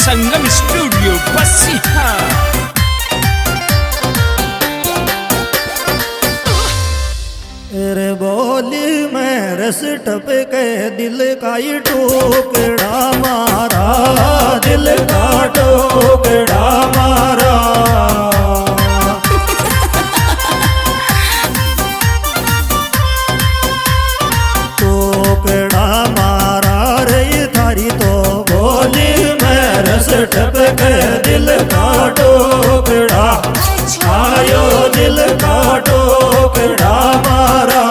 संगम studio बसिया। रे बोली मैं रस टपके दिल का ही टुकड़ा मारा, दिल का टुकड़ा मारा। टुकड़ा मारा रे थारी तो बोली मैं रस टपके दिल का टुकड़ा आयो, दिल का टुकड़ा मारा।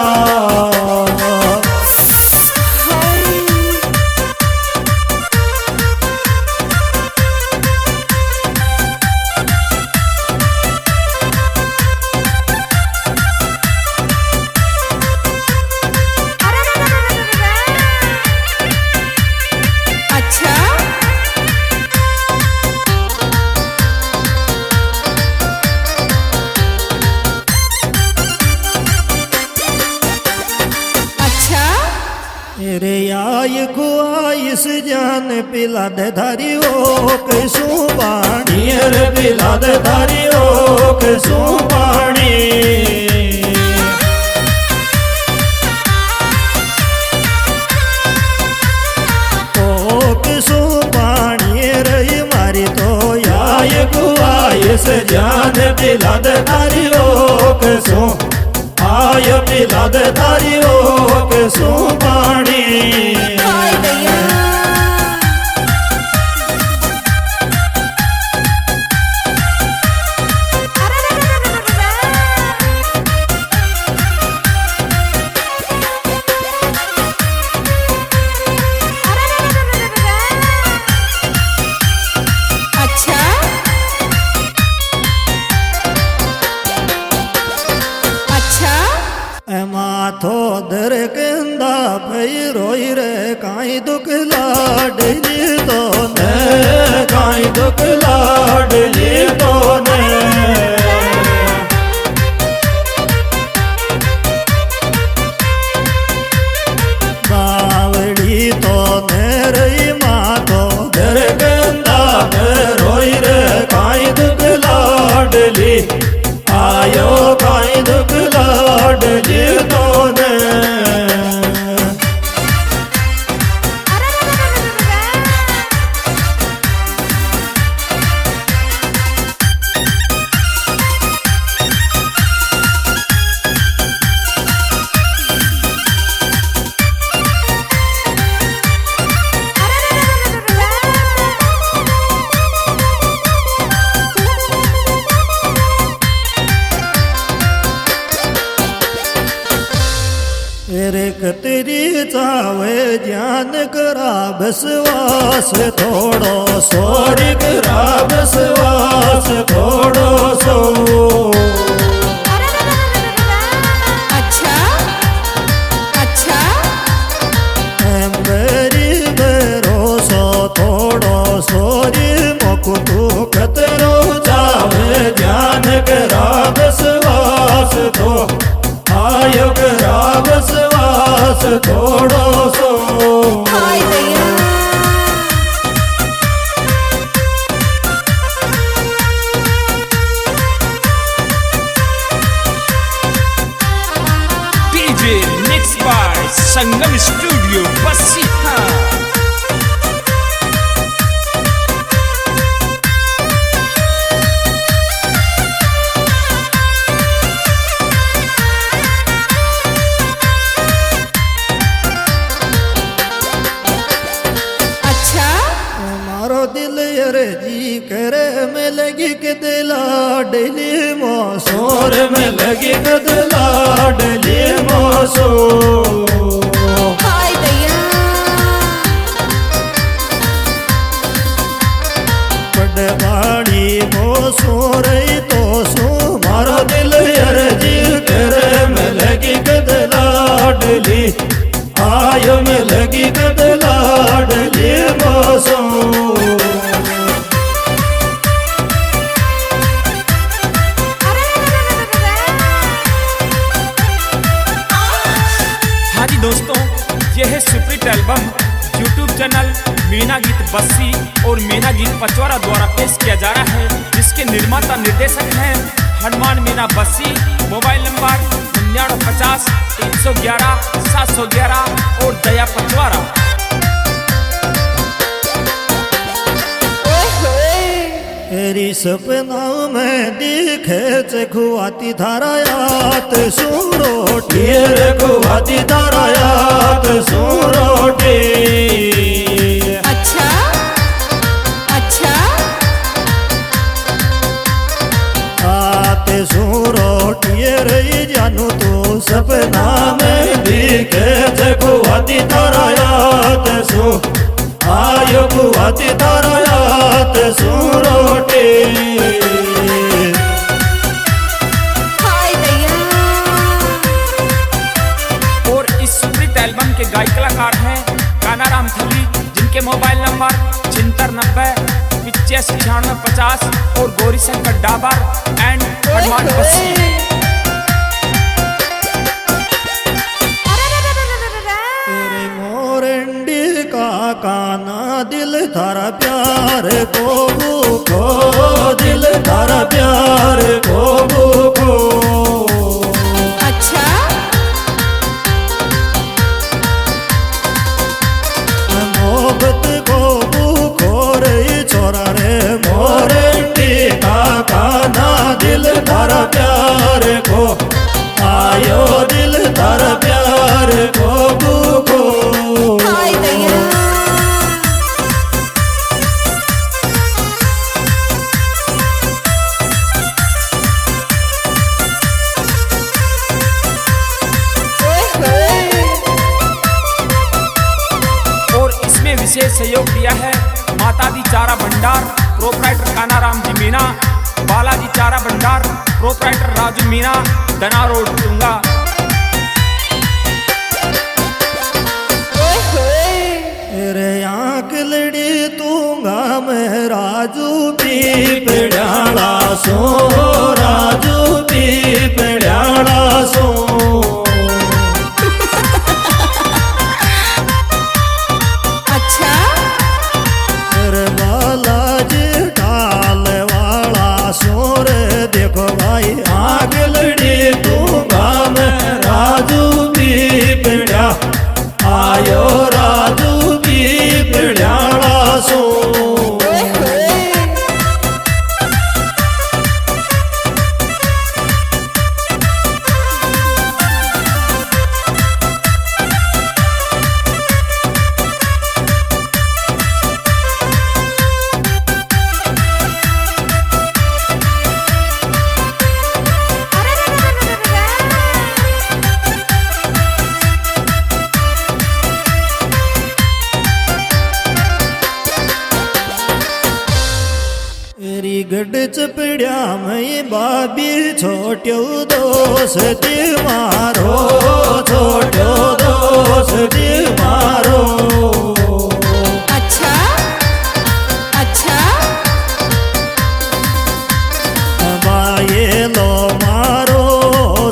रे आई खुआइस जान पिला दे धारी ओ कैसू पानी, रे पिला दे धारी ओ कैसू पानी। ओ कैसू पानी रे मारी तो आई खुआइस जान पिला दे धारी ओ कैसू आय पिला दे धारी ओ कैसू पानी। माथो दर केंदा भई रोई रे काई दुख लाडली तो ने, काई दुख लाडली तो ने। बावड़ी तो ने रही माथो दर केंदा रोई रे काई दुख लाडली आयो, काई दुख लाडली तो ने। रे कतरी चावे ज्ञान करा बसवास थोड़ो सोर करा बसवास थोड़ो सो। अच्छा मेरी भरोसो थोड़ो सोरी मुकुटू कतरो चावे ज्ञान करा बसवास थो आयो करा बसवास थोड़ो सो। DJ mix by Sangam studio बसिया। दिल अरे जी करे में लगी के दिला डली मोसोर में लगी के दिला डली मोसो। पड़वाड़ी मोसोर तो सो मारो दिल अरे जी करे में लगी के दिला डली आयो में लगी के दिला डली मोसो। दोस्तों, यह है Supreet album YouTube channel Meena गीत बस्सी और मीना गीत पचौरा द्वारा पेश किया जा रहा है, जिसके निर्माता निर्देशक हैं हनुमान मीना बस्सी। मोबाइल नंबर 9950 311 711 और दया पचौरा। तेरी सपना में दिखे खुआती धारायात सुरोटी रे खुआती धारायात सुरोटी। अच्छा अच्छा आते सुरोटी रे जानू तू सपना में दिखे खुआती धारायात सु आयो खुआती धारायात सुरोटी। हाय दैया। और इस सुप्रीत एल्बम के गायक कलाकार हैं कानाराम थली, जिनके मोबाइल नंबर 7690 85 96 और गौरी शंकर डाबर एंड हनुमान बस्सी। काना दिल थारा प्यार को भूखो, दिल थारा प्यार को भूखो। अच्छा मोहब्बत को भूखो रे छोरा रे मोरंडी का काना दिल थारा प्यार को आयो, दिल थारा प्यार को भूखो। हाय दैया। विशेष सहयोग दिया है माता दी चारा भंडार प्रोपराइटर कानाराम जी मीना, बालाजी चारा भंडार प्रोपराइटर राजू मीना, दना रोड टूंगा। तेरे आँख लड़ी तूंगा मैं राजू पी पेड़ाला सो, राजू पी पेड़ाला सो। देखो भाई आग लड़ी तूंगा मैं राजू भी पिड़ा आयो, राजू भी पिड़ाला सो। गढ़ चपड़िया में बाबी छोट्यो दोस्ती मारो, छोट्यो दोस्ती मारो। अच्छा अच्छा बाये लो मारो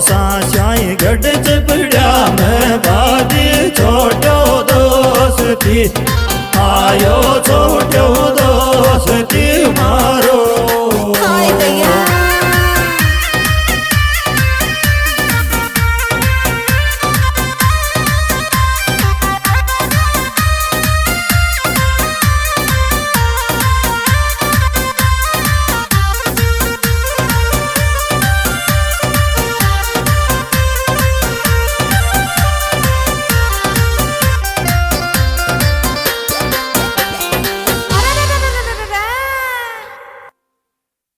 साशाई गढ़ चपड़िया में बाबी छोट्यो दोस्ती